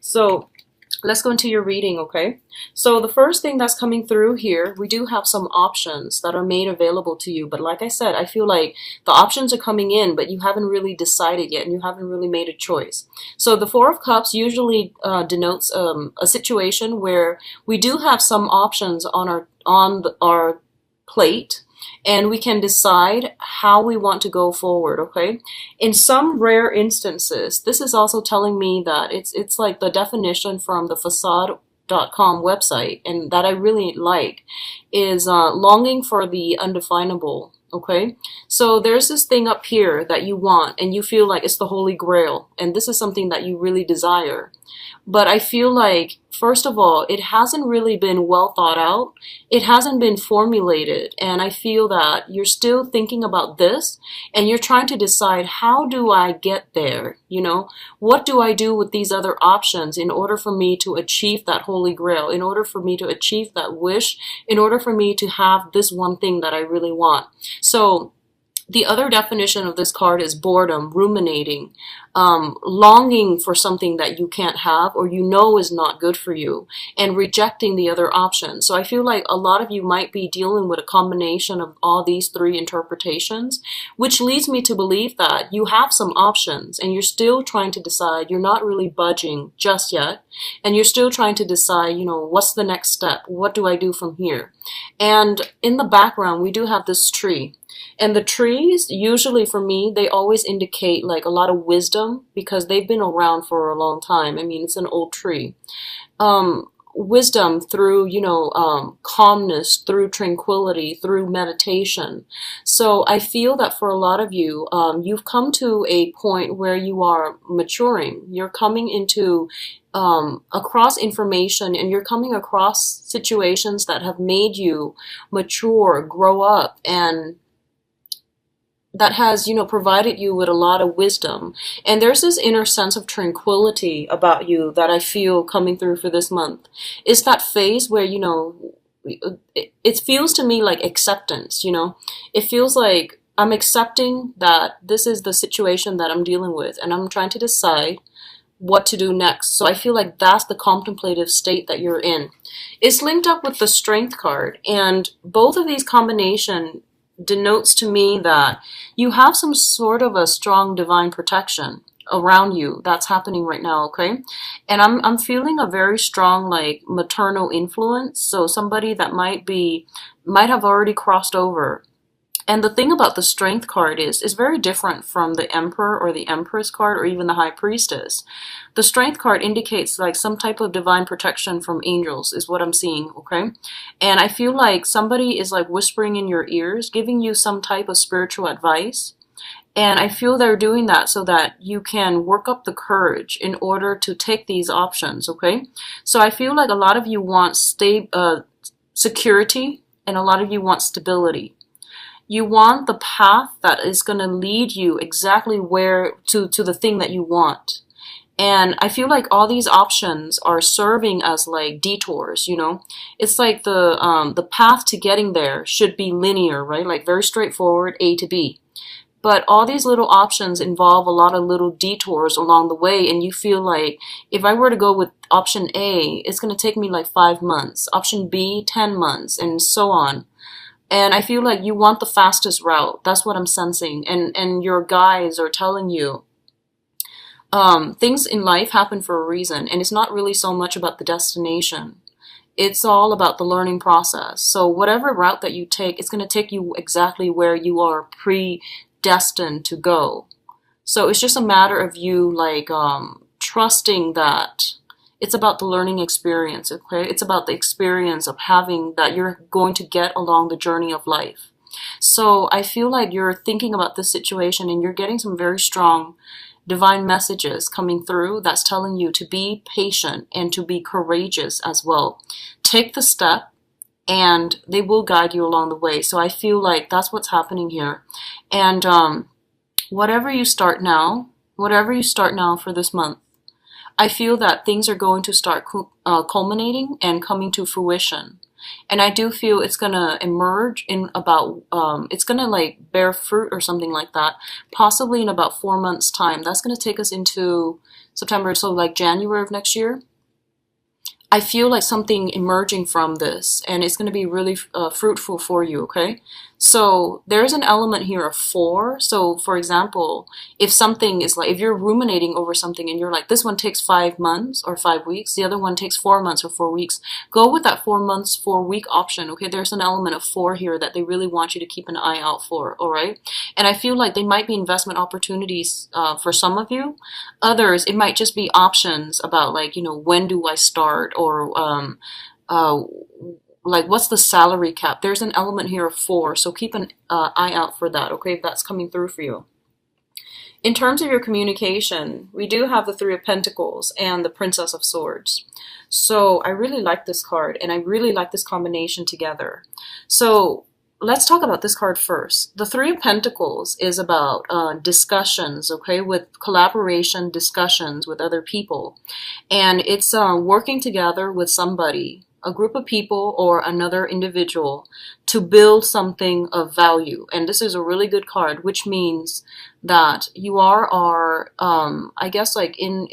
So let's go into your reading, okay? So the first thing that's coming through here, we do have some options that are made available to you. But like I said, I feel like the options are coming in, but you haven't really decided yet and you haven't really made a choice. So the Four of Cups usually denotes a situation where we do have some options on our plate, and we can decide how we want to go forward, okay? In some rare instances, this is also telling me that it's like the definition from the facade.com website, and that I really like, is longing for the undefinable, okay? So there's this thing up here that you want, and you feel like it's the Holy Grail, and this is something that you really desire. But I feel like, first of all, it hasn't really been well thought out. It hasn't been formulated. And I feel that you're still thinking about this and you're trying to decide, how do I get there? You know, what do I do with these other options in order for me to achieve that Holy Grail, in order for me to achieve that wish, in order for me to have this one thing that I really want? So the other definition of this card is boredom, ruminating, longing for something that you can't have or you know is not good for you, and rejecting the other options. So I feel like a lot of you might be dealing with a combination of all these three interpretations, which leads me to believe that you have some options and you're still trying to decide. You're not really budging just yet, and you're still trying to decide, you know, what's the next step? What do I do from here? And in the background, we do have this tree. And the trees, usually for me, they always indicate like a lot of wisdom because they've been around for a long time. I mean, it's an old tree. Wisdom through, calmness, through tranquility, through meditation. So I feel that for a lot of you, you've come to a point where you are maturing. You're coming into across information, and you're coming across situations that have made you mature, grow up, and that has, provided you with a lot of wisdom. And there's this inner sense of tranquility about you that I feel coming through for this month. It's that phase where, it feels to me like acceptance, It feels like I'm accepting that this is the situation that I'm dealing with, and I'm trying to decide what to do next. So I feel like that's the contemplative state that you're in. It's linked up with the Strength card, and both of these combination denotes to me that you have some sort of a strong divine protection around you that's happening right now, okay? And I'm feeling a very strong like maternal influence, so somebody that might have already crossed over. And the thing about the Strength card is very different from the Emperor or the Empress card or even the High Priestess. The Strength card indicates like some type of divine protection from angels is what I'm seeing, okay? And I feel like somebody is like whispering in your ears, giving you some type of spiritual advice. And I feel they're doing that so that you can work up the courage in order to take these options, okay? So I feel like a lot of you want security, and a lot of you want stability. You want the path that is going to lead you exactly where to the thing that you want. And I feel like all these options are serving as like detours, It's like the path to getting there should be linear, right? Like very straightforward, A to B. But all these little options involve a lot of little detours along the way, and you feel like if I were to go with option A, it's going to take me like 5 months, option B, 10 months, and so on. And I feel like you want the fastest route. That's what I'm sensing. And your guides are telling you things in life happen for a reason. And it's not really so much about the destination. It's all about the learning process. So whatever route that you take, it's going to take you exactly where you are predestined to go. So it's just a matter of you like trusting that it's about the learning experience, okay? It's about the experience of having that you're going to get along the journey of life. So I feel like you're thinking about this situation and you're getting some very strong divine messages coming through that's telling you to be patient and to be courageous as well. Take the step and they will guide you along the way. So I feel like that's what's happening here. And whatever you start now for this month, I feel that things are going to start culminating and coming to fruition. And I do feel it's going to emerge in about, it's going to like bear fruit or something like that, possibly in about 4 months' time. That's going to take us into September, so like January of next year. I feel like something emerging from this, and it's going to be really fruitful for you, okay? So there's an element here of 4. So for example, if something is like, if you're ruminating over something and you're like, this one takes 5 months or 5 weeks, the other one takes 4 months or 4 weeks, go with that 4 months, 4 week option, okay? There's an element of 4 here that they really want you to keep an eye out for, all right? And I feel like they might be investment opportunities for some of you. Others, it might just be options about like, you know, when do I start, or like what's the salary cap. There's an element here of 4, so keep an eye out for that, okay, if that's coming through for you. In terms of your communication, we do have the 3 of Pentacles and the Princess of Swords. So I really like this card, and I really like this combination together. So let's talk about this card first. The 3 of Pentacles is about discussions, okay, with collaboration, discussions with other people. And it's working together with somebody, a group of people or another individual, to build something of value. And this is a really good card, which means that you are I guess like in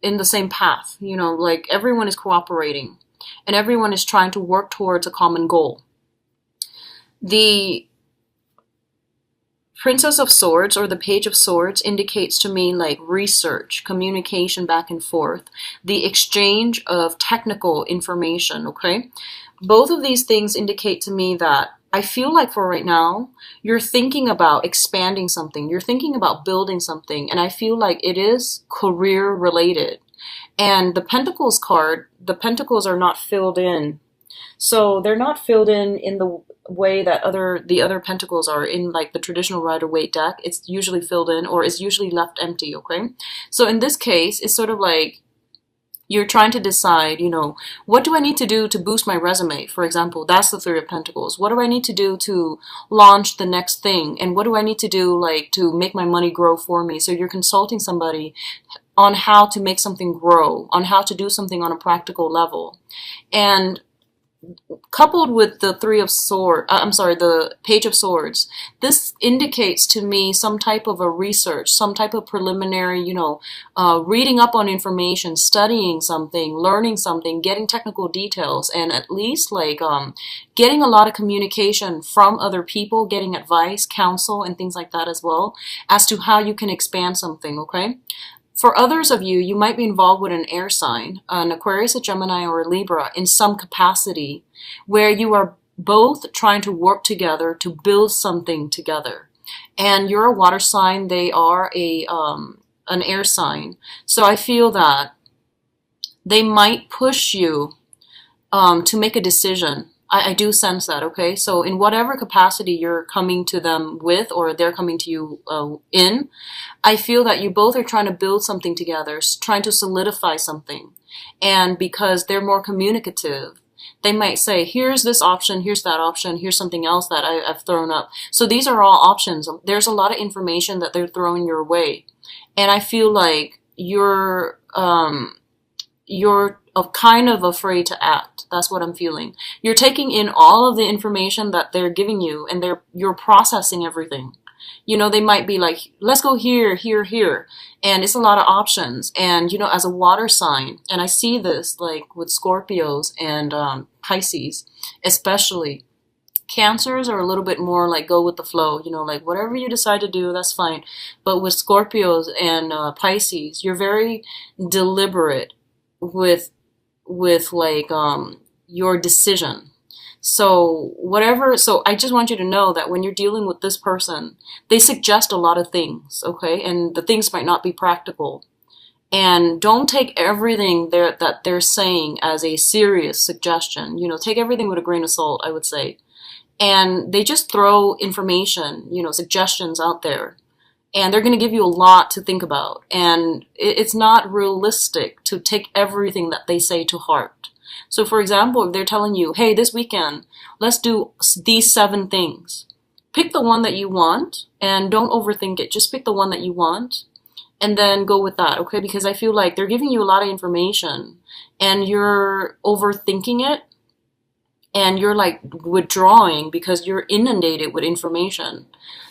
the same path, you know, like everyone is cooperating and everyone is trying to work towards a common goal. The Princess of Swords or the Page of Swords indicates to me like research, communication back and forth, the exchange of technical information, okay? Both of these things indicate to me that I feel like for right now, you're thinking about expanding something, you're thinking about building something, and I feel like it is career related. And the Pentacles card, the Pentacles are not filled in. So they're not filled in the way that the other pentacles are in like the traditional Rider-Waite deck. It's usually filled in, or it's usually left empty, okay? So in this case, it's sort of like you're trying to decide, you know, what do I need to do to boost my resume? For example, that's the 3 of Pentacles. What do I need to do to launch the next thing? And what do I need to do like to make my money grow for me? So you're consulting somebody on how to make something grow, on how to do something on a practical level. And coupled with the the Page of Swords, this indicates to me some type of a research, some type of preliminary, you know, reading up on information, studying something, learning something, getting technical details, and at least like getting a lot of communication from other people, getting advice, counsel, and things like that as well, as to how you can expand something, okay? For others of you, you might be involved with an air sign, an Aquarius, a Gemini, or a Libra in some capacity, where you are both trying to work together to build something together. And you're a water sign, they are an air sign. So I feel that they might push you to make a decision. I do sense that, okay? So in whatever capacity you're coming to them with, or they're coming to you in, I feel that you both are trying to build something together, trying to solidify something. And because they're more communicative, they might say, here's this option, here's that option, here's something else that I've thrown up. So these are all options. There's a lot of information that they're throwing your way. And I feel like you're kind of afraid to act. That's what I'm feeling. You're taking in all of the information that they're giving you, and you're processing everything. You know, they might be like, let's go here, here, here. And it's a lot of options. And, you know, as a water sign, and I see this like with Scorpios and Pisces, especially. Cancers are a little bit more like go with the flow, you know, like whatever you decide to do, that's fine. But with Scorpios and Pisces, you're very deliberate with like your decision. So I just want you to know that when you're dealing with this person, they suggest a lot of things, okay? And the things might not be practical. And don't take everything that they're saying as a serious suggestion. You know, take everything with a grain of salt, I would say. And they just throw information, you know, suggestions out there. And they're going to give you a lot to think about. And it's not realistic to take everything that they say to heart. So for example, if they're telling you, hey, this weekend, let's do these 7 things. Pick the one that you want and don't overthink it. Just pick the one that you want and then go with that, okay? Because I feel like they're giving you a lot of information and you're overthinking it and you're like withdrawing because you're inundated with information.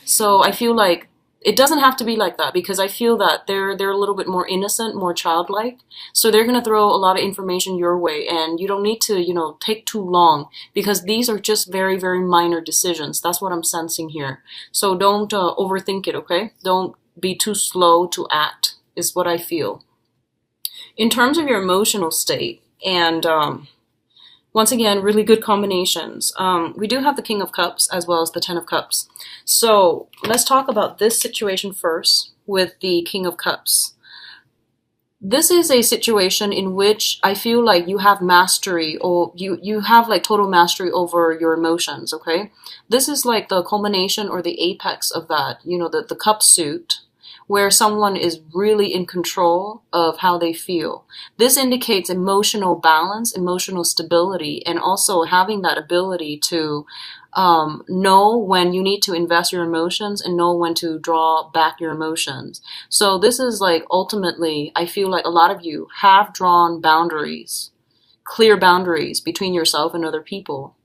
So I feel like it doesn't have to be like that, because I feel that they're a little bit more innocent, more childlike. So they're going to throw a lot of information your way, and you don't need to, take too long, because these are just very, very minor decisions. That's what I'm sensing here. So don't overthink it, okay? Don't be too slow to act, is what I feel. In terms of your emotional state, and once again, really good combinations. We do have the King of Cups as well as the Ten of Cups. So let's talk about this situation first with the King of Cups. This is a situation in which I feel like you have mastery, or you have like total mastery over your emotions, okay? This is like the culmination or the apex of that, the cup suit, where someone is really in control of how they feel. This indicates emotional balance, emotional stability, and also having that ability to know when you need to invest your emotions and know when to draw back your emotions. So this is like, ultimately, I feel like a lot of you have drawn boundaries, clear boundaries between yourself and other people.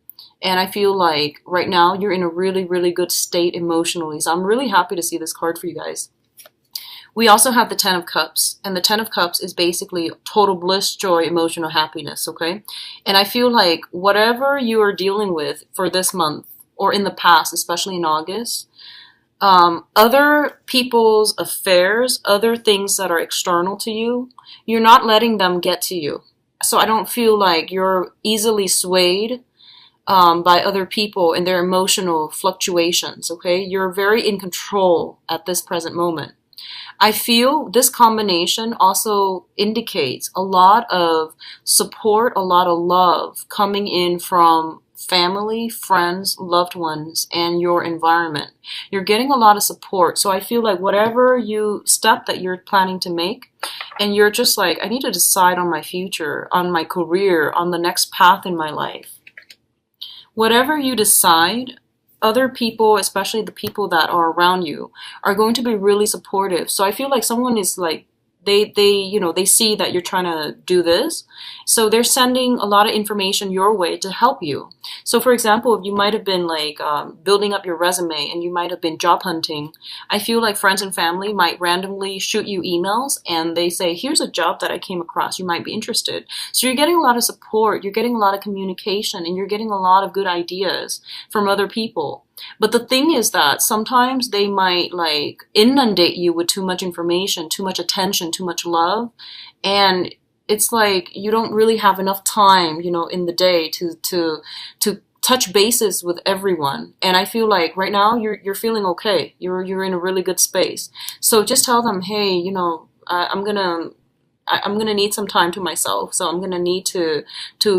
And I feel like right now you're in a really, really good state emotionally. So I'm really happy to see this card for you guys. We also have the Ten of Cups, and the Ten of Cups is basically total bliss, joy, emotional happiness, okay? And I feel like whatever you are dealing with for this month, or in the past, especially in August, other people's affairs, other things that are external to you, you're not letting them get to you. So I don't feel like you're easily swayed by other people and their emotional fluctuations, okay? You're very in control at this present moment. I feel this combination also indicates a lot of support, a lot of love coming in from family, friends, loved ones, and your environment. You're getting a lot of support. So I feel like whatever step that you're planning to make, and you're just like, I need to decide on my future, on my career, on the next path in my life. Whatever you decide, other people, especially the people that are around you, are going to be really supportive. So I feel like someone is like, they see that you're trying to do this. So they're sending a lot of information your way to help you. So for example, if you might have been like building up your resume and you might have been job hunting, I feel like friends and family might randomly shoot you emails and they say, here's a job that I came across, you might be interested. So you're getting a lot of support, you're getting a lot of communication, and you're getting a lot of good ideas from other people. But the thing is that sometimes they might like inundate you with too much information, too much attention, too much love. And it's like you don't really have enough time, in the day to touch bases with everyone. And I feel like right now you're feeling okay. You're in a really good space. So just tell them, hey, I'm gonna need some time to myself, so I'm gonna need to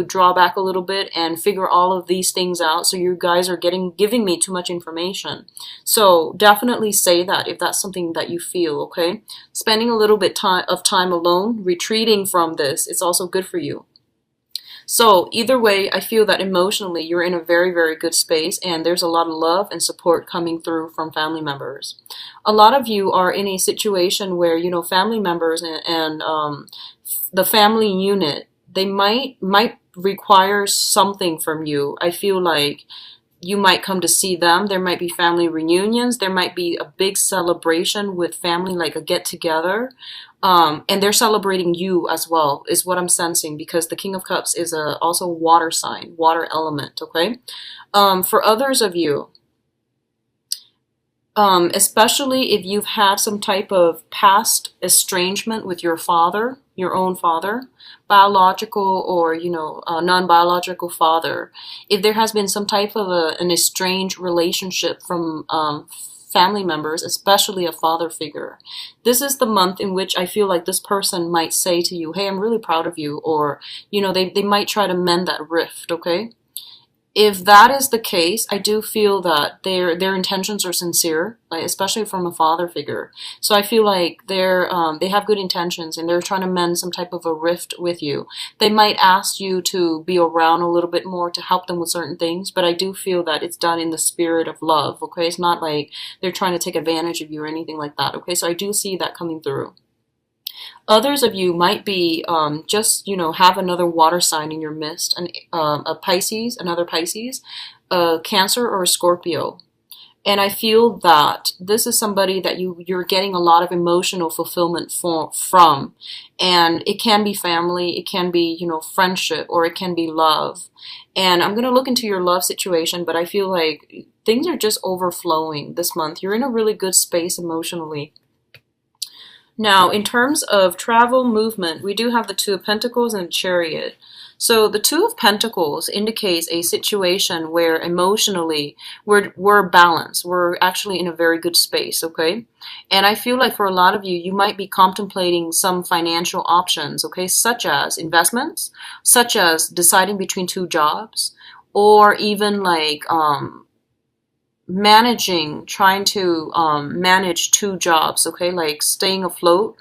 draw back a little bit and figure all of these things out. So you guys are giving me too much information. So definitely say that if that's something that you feel, okay? Spending a little bit of time alone, retreating from this, it's also good for you. So either way, I feel that emotionally you're in a very, very good space, and there's a lot of love and support coming through from family members. A lot of you are in a situation where, family members and the family unit, they might require something from you. I feel like you might come to see them. There might be family reunions. There might be a big celebration with family, like a get-together. And they're celebrating you as well, is what I'm sensing, because the King of Cups is also water sign, water element, okay? For others of you, especially if you've had some type of past estrangement with your father, your own father, biological or, non-biological father, if there has been some type of an estranged relationship from family members, especially a father figure, this is the month in which I feel like this person might say to you, hey, I'm really proud of you, or, they might try to mend that rift, okay? If that is the case, I do feel that their intentions are sincere, like especially from a father figure. So I feel like they have good intentions and they're trying to mend some type of a rift with you. They might ask you to be around a little bit more to help them with certain things, but I do feel that it's done in the spirit of love, okay? It's not like they're trying to take advantage of you or anything like that, okay? So I do see that coming through. Others of you might be just, have another water sign in your midst, a Pisces, another Pisces, a Cancer, or a Scorpio. And I feel that this is somebody that you're getting a lot of emotional fulfillment from. And it can be family, it can be, friendship, or it can be love. And I'm going to look into your love situation, but I feel like things are just overflowing this month. You're in a really good space emotionally. Now, in terms of travel movement, we do have the Two of Pentacles and Chariot. So the Two of Pentacles indicates a situation where emotionally we're balanced. We're actually in a very good space, okay? And I feel like for a lot of you, you might be contemplating some financial options, okay? Such as investments, such as deciding between two jobs, or even like trying to manage two jobs, okay? Like staying afloat,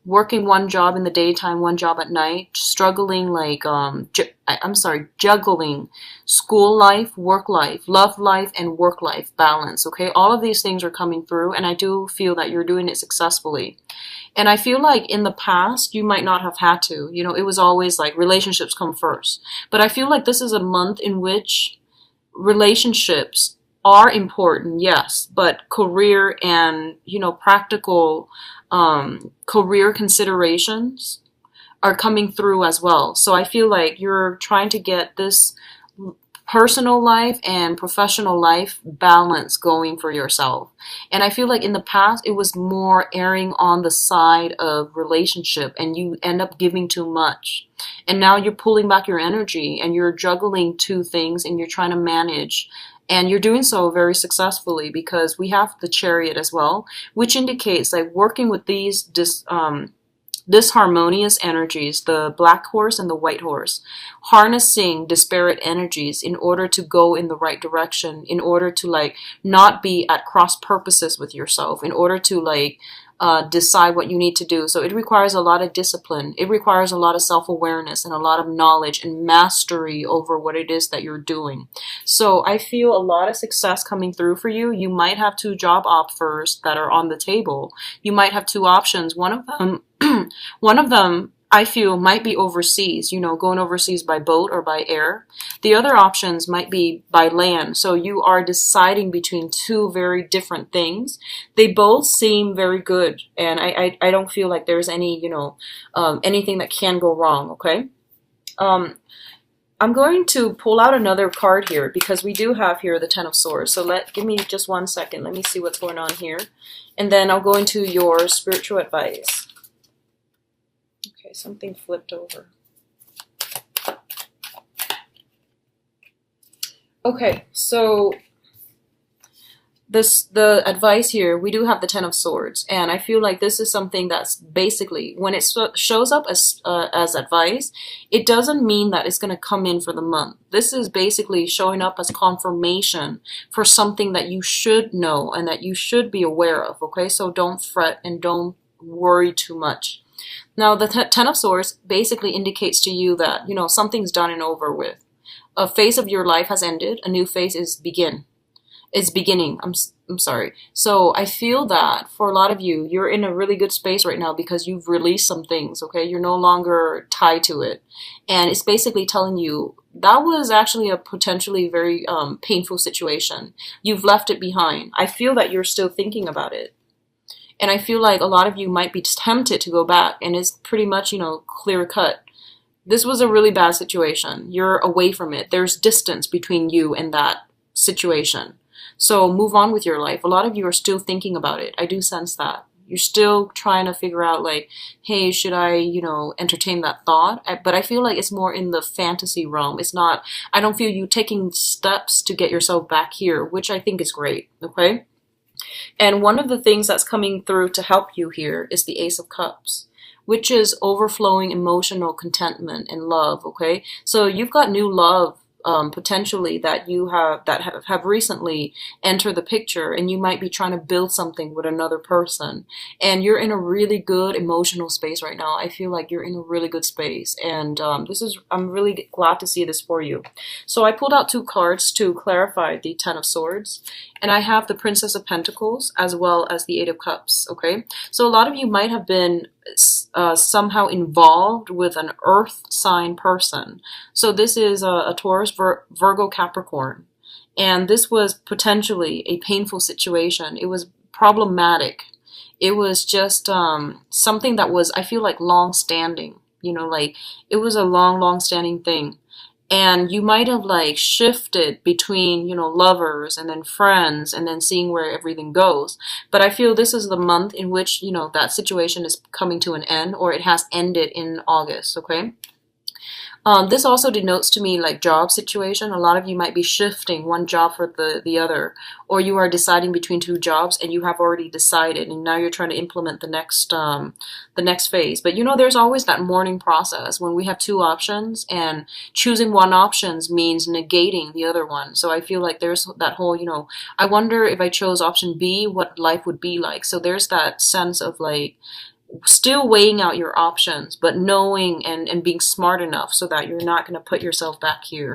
working one job in the daytime, one job at night, struggling like, juggling school life, work life, love life, and work life balance, okay? All of these things are coming through, and I do feel that you're doing it successfully. And I feel like in the past, you might not have had to. It was always like relationships come first. But I feel like this is a month in which relationships are important, yes, but career and, practical career considerations are coming through as well. So I feel like you're trying to get this personal life and professional life balance going for yourself. And I feel like in the past, it was more erring on the side of relationship, and you end up giving too much. And now you're pulling back your energy and you're juggling two things and you're trying to manage. And you're doing so very successfully because we have the Chariot as well, which indicates like working with these disharmonious energies, the black horse and the white horse, harnessing disparate energies in order to go in the right direction, in order to like not be at cross purposes with yourself, in order to like decide what you need to do. So it requires a lot of discipline. It requires a lot of self-awareness and a lot of knowledge and mastery over what it is that you're doing. So I feel a lot of success coming through for you. You might have two job offers that are on the table. You might have two options. One of them I feel might be overseas, going overseas by boat or by air. The other options might be by land. So you are deciding between two very different things. They both seem very good. And I don't feel like there's any, anything that can go wrong. Okay. I'm going to pull out another card here because we do have here the Ten of Swords. So give me just 1 second. Let me see what's going on here. And then I'll go into your spiritual advice. Okay, something flipped over. Okay, so the advice here, we do have the Ten of Swords, and I feel like this is something that's basically, when it shows up as advice, it doesn't mean that it's going to come in for the month. This is basically showing up as confirmation for something that you should know and that you should be aware of, okay? So don't fret and don't worry too much. Now, the Ten of Swords basically indicates to you that, something's done and over with. A phase of your life has ended. A new phase is beginning. I'm sorry. So I feel that for a lot of you, you're in a really good space right now because you've released some things, okay? You're no longer tied to it. And it's basically telling you that was actually a potentially very painful situation. You've left it behind. I feel that you're still thinking about it. And I feel like a lot of you might be tempted to go back, and it's pretty much, clear cut. This was a really bad situation. You're away from it. There's distance between you and that situation. So move on with your life. A lot of you are still thinking about it. I do sense that. You're still trying to figure out like, hey, should I, entertain that thought? But I feel like it's more in the fantasy realm. It's not, I don't feel you taking steps to get yourself back here, which I think is great, okay? And one of the things that's coming through to help you here is the Ace of Cups, which is overflowing emotional contentment and love, okay? So you've got new love potentially that you have recently entered the picture, and you might be trying to build something with another person, and you're in a really good emotional space right now. I feel like you're in a really good space, and I'm really glad to see this for you. So I pulled out two cards to clarify the Ten of Swords, and I have the Princess of Pentacles as well as the Eight of Cups, okay? So a lot of you might have been somehow involved with an earth sign person. So this is a Taurus, Virgo, Capricorn. And this was potentially a painful situation. It was problematic. It was just something that was, I feel like, long standing. You know, like it was a long standing thing. And you might have like shifted between, you know, lovers and then friends and then seeing where everything goes. But I feel this is the month in which, you know, that situation is coming to an end, or it has ended in August, okay? This also denotes to me like job situation. A lot of you might be shifting one job for the other, or you are deciding between two jobs and you have already decided, and now you're trying to implement the next phase. But you know, there's always that mourning process when we have two options, and choosing one options means negating the other one. So I feel like there's that whole, you know, I wonder if I chose option B, what life would be like. So there's that sense of like still weighing out your options, but knowing and being smart enough so that you're not going to put yourself back here.